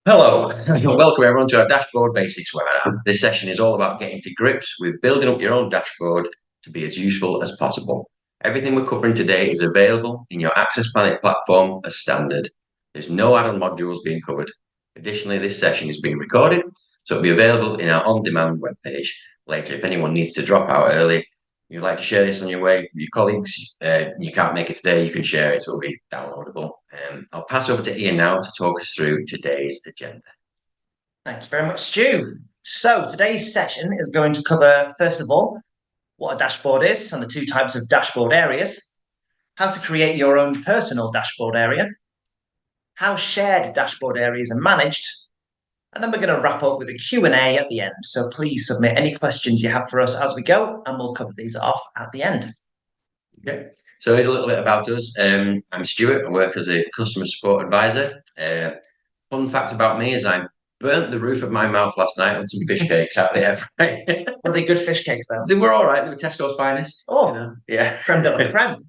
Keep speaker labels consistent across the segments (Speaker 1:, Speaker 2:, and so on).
Speaker 1: Hello, and welcome everyone to our Dashboard Basics webinar. This session is all about getting to grips with building up your own dashboard to be as useful as possible. Everything we're covering today is available in your accessplanit platform as standard. There's no add-on modules being covered. Additionally, this session is being recorded, so it'll be available in our on-demand webpage later. If anyone needs to drop out early, you'd like to share this on your way with your colleagues, you can't make it today, you can share it, so it'll be downloadable. I'll pass over to Ian now to talk us through today's agenda.
Speaker 2: Thank you very much, Stu. So today's session is going to cover, first of all, what a dashboard is and the two types of dashboard areas, how to create your own personal dashboard area, how shared dashboard areas are managed, and then we're going to wrap up with a Q&A at the end. So please submit any questions you have for us as we go, and we'll cover these off at the end.
Speaker 1: Okay, so here's a little bit about us. I'm Stuart. I work as a customer support advisor. Fun fact about me is I burnt the roof of my mouth last night with some fish cakes out of the air fryer.
Speaker 2: Were they good fish cakes, though?
Speaker 1: They were all right. They were Tesco's finest.
Speaker 2: Oh,
Speaker 1: you know? Yeah.
Speaker 2: Creme de la creme.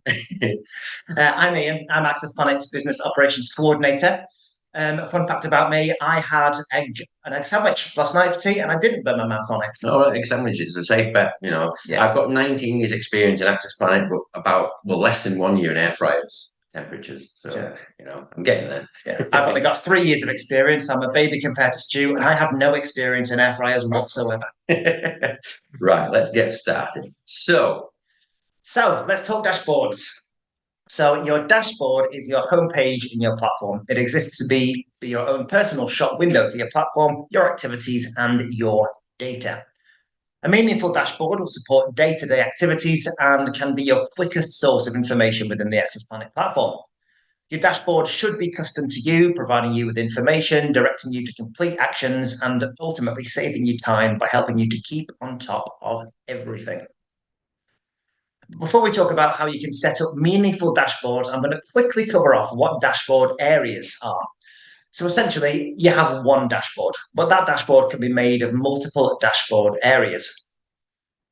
Speaker 2: I'm Ian. I'm accessplanit's Business Operations Coordinator. A fun fact about me, I had an egg sandwich last night for tea and I didn't burn my mouth on it.
Speaker 1: Oh, egg sandwich is a safe bet, you know. Yeah. I've got 19 years experience in accessplanit, but less than 1 year in air fryers temperatures. So, yeah. You know, I'm getting there.
Speaker 2: Yeah. I've only got 3 years of experience. I'm a baby compared to Stu, and I have no experience in air fryers whatsoever.
Speaker 1: Right, let's get started. So
Speaker 2: let's talk dashboards. So your dashboard is your homepage in your platform. It exists to be your own personal shop window to your platform, your activities, and your data. A meaningful dashboard will support day-to-day activities and can be your quickest source of information within the accessplanit platform. Your dashboard should be custom to you, providing you with information, directing you to complete actions, and ultimately saving you time by helping you to keep on top of everything. Before we talk about how you can set up meaningful dashboards, I'm going to quickly cover off what dashboard areas are. So essentially, you have one dashboard, but that dashboard can be made of multiple dashboard areas.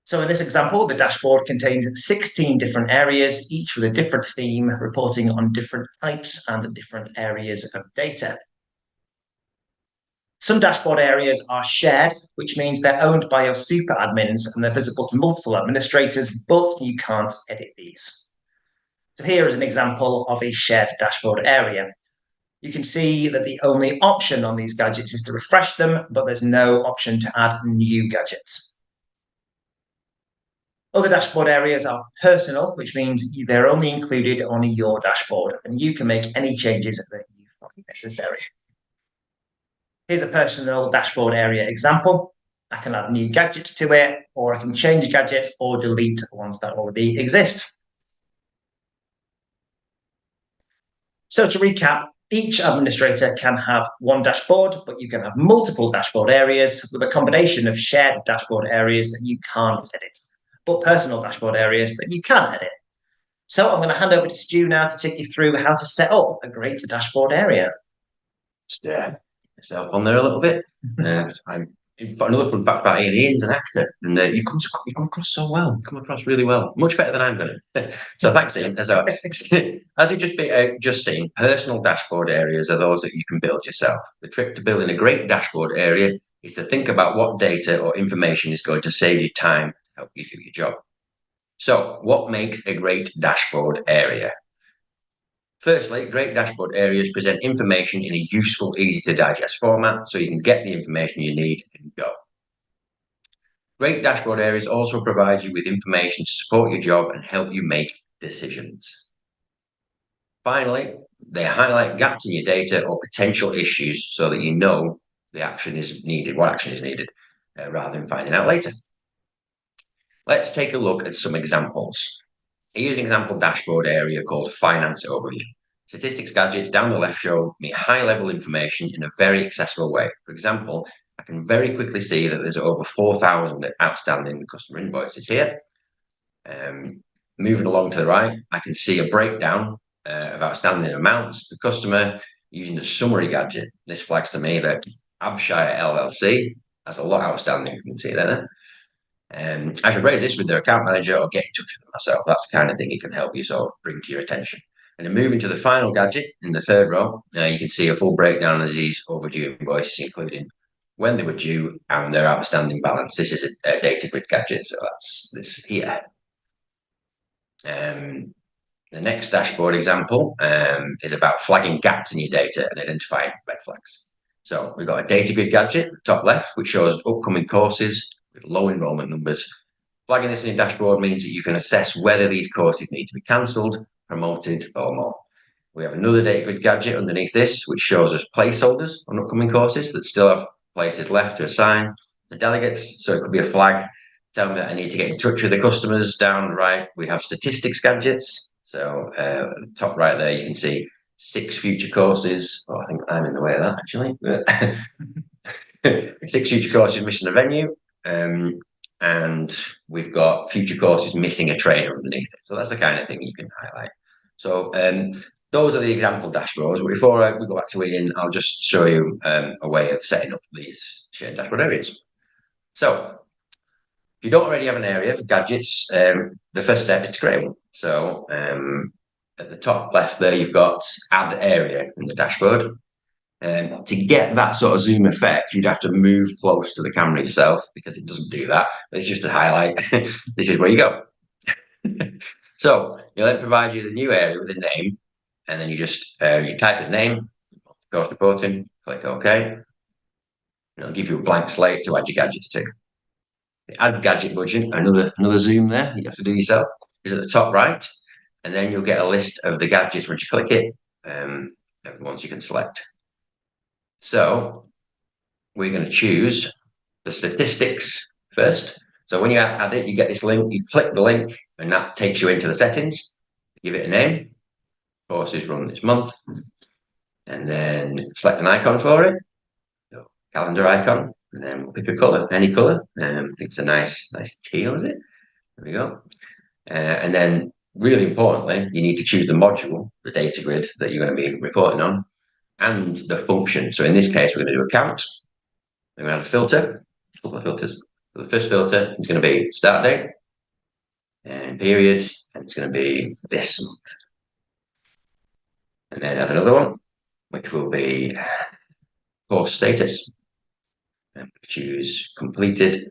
Speaker 2: So in this example, the dashboard contains 16 different areas, each with a different theme, reporting on different types and different areas of data. Some dashboard areas are shared, which means they're owned by your super admins and they're visible to multiple administrators, but you can't edit these. So here is an example of a shared dashboard area. You can see that the only option on these gadgets is to refresh them, but there's no option to add new gadgets. Other dashboard areas are personal, which means they're only included on your dashboard, and you can make any changes that you find necessary. Here's a personal dashboard area example. I can add new gadgets to it, or I can change gadgets or delete ones that already exist. So to recap, each administrator can have one dashboard, but you can have multiple dashboard areas with a combination of shared dashboard areas that you can't edit, but personal dashboard areas that you can edit. So I'm going to hand over to Stu now to take you through how to set up a great dashboard area.
Speaker 1: Yeah. Myself on there a little bit. Another fun fact about Ian's an actor, and you come across so well, come across really well, much better than I'm going to. So thanks, Ian. So, as you've just seen, personal dashboard areas are those that you can build yourself. The trick to building a great dashboard area is to think about what data or information is going to save you time to help you do your job. So, what makes a great dashboard area? Firstly, great dashboard areas present information in a useful, easy to digest format so you can get the information you need and go. Great dashboard areas also provide you with information to support your job and help you make decisions. Finally, they highlight gaps in your data or potential issues so that you know what action is needed, rather than finding out later. Let's take a look at some examples. Here's an example dashboard area called Finance Overview. Statistics gadgets down the left show me high-level information in a very accessible way. For example, I can very quickly see that there's over 4,000 outstanding customer invoices here. Moving along to the right, I can see a breakdown of outstanding amounts per customer using the summary gadget. This flags to me that Abshire LLC has a lot outstanding. You can see there. I should raise this with their account manager or get in touch with them myself. That's the kind of thing it can help you sort of bring to your attention. And then moving to the final gadget in the third row, you can see a full breakdown of these overdue invoices, including when they were due and their outstanding balance. This is a data grid gadget, so that's this here. The next dashboard example is about flagging gaps in your data and identifying red flags. So we've got a data grid gadget, top left, which shows upcoming courses with low enrollment numbers. Flagging this in your dashboard means that you can assess whether these courses need to be cancelled, promoted, or more. We have another data grid gadget underneath this, which shows us placeholders on upcoming courses that still have places left to assign the delegates. So it could be a flag telling me that I need to get in touch with the customers. Down right, we have statistics gadgets. So at the top right there, you can see 6 future courses. Oh, I think I'm in the way of that, actually. 6 future courses missing a venue. And we've got future courses missing a trainer underneath it. So that's the kind of thing you can highlight. So those are the example dashboards. But before we go back to Ian, I'll just show you a way of setting up these shared dashboard areas. So if you don't already have an area for gadgets, the first step is to create one. So at the top left there, you've got add area in the dashboard. To get that sort of zoom effect, you'd have to move close to the camera yourself because it doesn't do that. It's just a highlight. This is where you go. So you'll then provide you the new area with a name, and then you just you type the name, course reporting, click OK. It'll give you a blank slate to add your gadgets to. The add gadget budget, another zoom there you have to do yourself, is at the top right, and then you'll get a list of the gadgets once you click it, ones you can select. So we're going to choose the statistics first. So when you add it, you get this link, you click the link, and that takes you into the settings. Give it a name, courses run this month, and then select an icon for it, so calendar icon, and then we'll pick a color, any color. I think it's a nice teal, is it? There we go. And then really importantly, you need to choose the module, the data grid that you're going to be reporting on, and the function. So in this case, we're going to do a count. We're going to add a filter, a couple of filters. So the first filter is going to be start date and period, and it's going to be this month. And then add another one, which will be course status. And choose completed,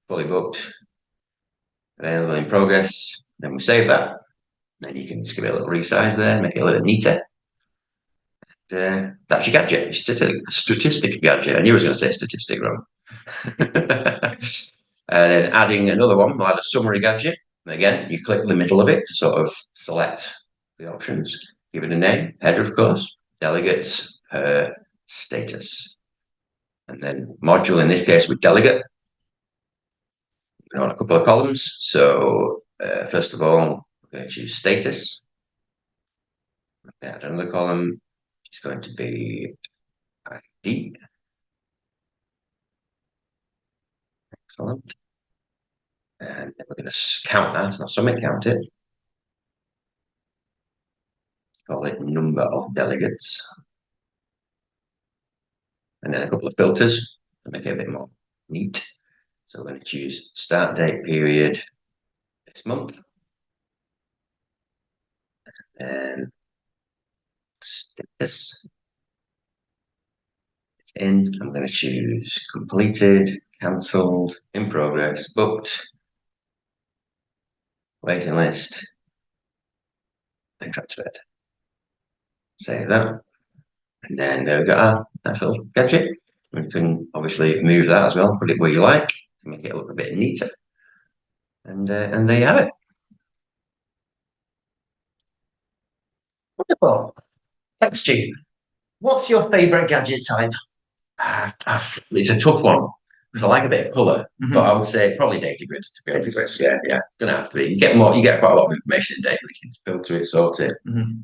Speaker 1: fully booked, available in progress. Then we save that. Then you can just give it a little resize there, make it a little neater. And, that's your gadget, statistic gadget. I knew I was going to say statistic wrong. And then adding another one, we'll add a summary gadget. Again, you click the middle of it to sort of select the options. Give it a name, header, of course, delegates, per status. And then module, in this case, with delegate. On a couple of columns. So first of all, we're going to choose status. Add another column. It's going to be ID. Excellent. And then we're going to count that, not summit, count it. Call it number of delegates. And then a couple of filters to make it a bit more neat. So we're going to choose start date period this month. And status. It's in. I'm going to choose completed, cancelled, in progress, booked, waiting list, and transferred. Save that. And then there we go, our nice little gadget. We can obviously move that as well, put it where you like, make it look a bit neater. And there you have it.
Speaker 2: Wonderful. Thanks, Stu. What's your favourite gadget type?
Speaker 1: It's a tough one. I like a bit of colour, but I would say probably data grid. Data grids, yeah, gonna have to be. You get quite a lot of information in data. You can filter it, sort it.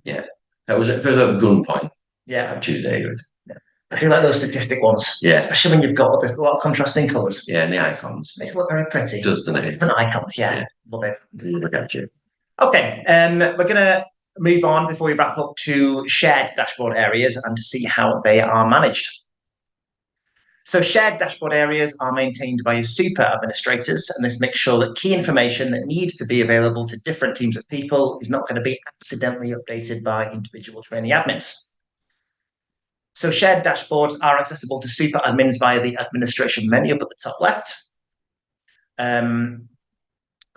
Speaker 1: Yeah, that was for a gun point.
Speaker 2: Yeah,
Speaker 1: I'd choose data grid.
Speaker 2: Yeah. I do like those statistic ones.
Speaker 1: Yeah,
Speaker 2: especially when you've got there's a lot of contrasting colours.
Speaker 1: Yeah, and the icons
Speaker 2: makes it look very pretty.
Speaker 1: It does, doesn't it?
Speaker 2: Different icons, yeah. Love it.
Speaker 1: Look at you.
Speaker 2: Okay, we're gonna move on before we wrap up to shared dashboard areas and to see how they are managed. So shared dashboard areas are maintained by your super administrators, and this makes sure that key information that needs to be available to different teams of people is not going to be accidentally updated by individual trainee admins. So shared dashboards are accessible to super admins via the administration menu up at the top left.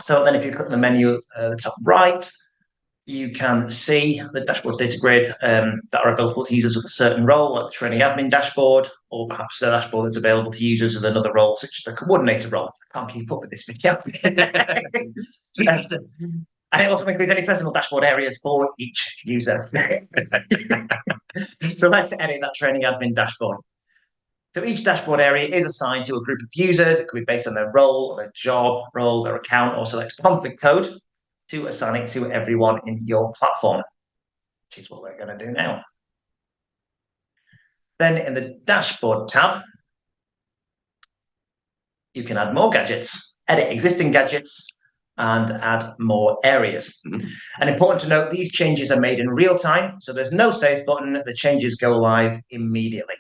Speaker 2: So then if you click on the menu at the top right, you can see the dashboard data grid that are available to users with a certain role, like the training admin dashboard, or perhaps the dashboard that's available to users with another role, such as the coordinator role. I can't keep up with this video. And it also includes any personal dashboard areas for each user. So let's edit that training admin dashboard. So each dashboard area is assigned to a group of users. It could be based on their role, their job role, their account, or select config code to assign it to everyone in your platform, which is what we're going to do now. Then in the dashboard tab, you can add more gadgets, edit existing gadgets, and add more areas. And important to note, these changes are made in real time, so there's no save button. The changes go live immediately.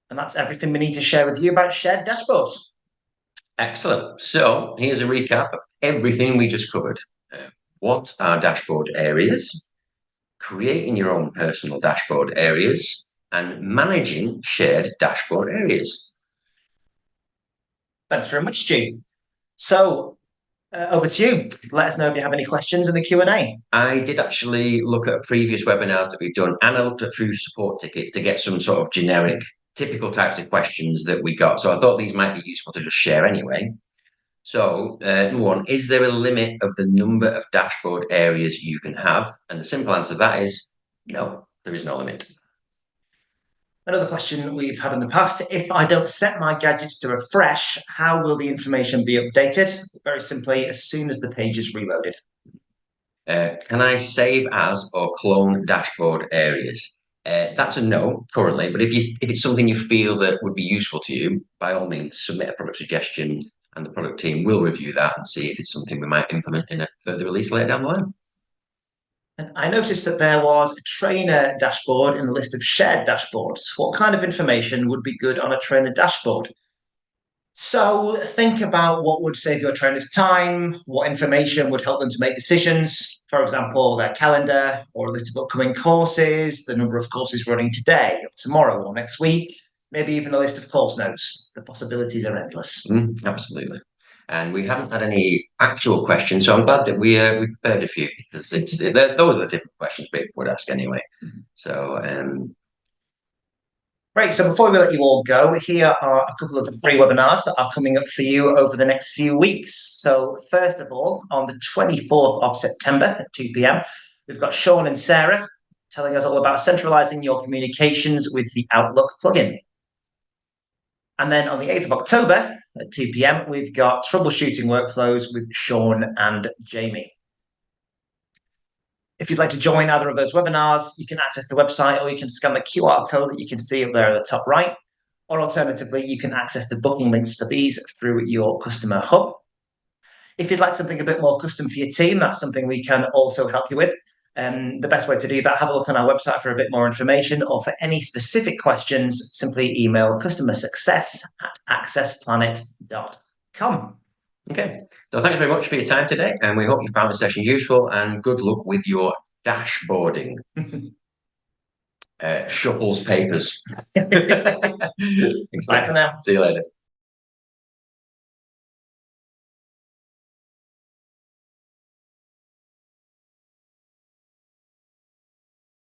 Speaker 2: And that's everything we need to share with you about shared dashboards.
Speaker 1: Excellent. So here's a recap of everything we just covered. What are dashboard areas? Creating your own personal dashboard areas and managing shared dashboard areas.
Speaker 2: Thanks very much, Stu. So over to you. Let us know if you have any questions in the Q&A.
Speaker 1: I did actually look at previous webinars that we've done, and I looked at through support tickets to get some sort of generic, typical types of questions that we got. So I thought these might be useful to just share anyway. So, number one, is there a limit of the number of dashboard areas you can have? And the simple answer to that is no, there is no limit.
Speaker 2: Another question we've had in the past, if I don't set my gadgets to refresh, how will the information be updated? Very simply, as soon as the page is reloaded.
Speaker 1: Can I save as or clone dashboard areas? That's a no currently, but if it's something you feel that would be useful to you, by all means, submit a product suggestion and the product team will review that and see if it's something we might implement in a further release later down the line.
Speaker 2: And I noticed that there was a trainer dashboard in the list of shared dashboards. What kind of information would be good on a trainer dashboard? So think about what would save your trainers time, what information would help them to make decisions. For example, their calendar or a list of upcoming courses, the number of courses running today, or tomorrow, or next week, maybe even a list of course notes. The possibilities are endless.
Speaker 1: Absolutely. And we haven't had any actual questions, so I'm glad that we prepared a few, because those are the typical questions people would ask anyway. So
Speaker 2: Great. So before we let you all go, here are a couple of the free webinars that are coming up for you over the next few weeks. So first of all, on the 24th of September at 2 p.m, we've got Sean and Sarah telling us all about centralizing your communications with the Outlook plugin. And then on the 8th of October at 2 p.m, we've got troubleshooting workflows with Sean and Jamie. If you'd like to join either of those webinars, you can access the website, or you can scan the QR code that you can see up there at the top right. Or alternatively, you can access the booking links for these through your customer hub. If you'd like something a bit more custom for your team, that's something we can also help you with. The best way to do that, have a look on our website for a bit more information, or for any specific questions, simply email customersuccess@accessplanit.com.
Speaker 1: Okay, so thanks very much for your time today, and we hope you found the session useful, and good luck with your dashboarding. Shuffles papers.
Speaker 2: Bye for now.
Speaker 1: See you later.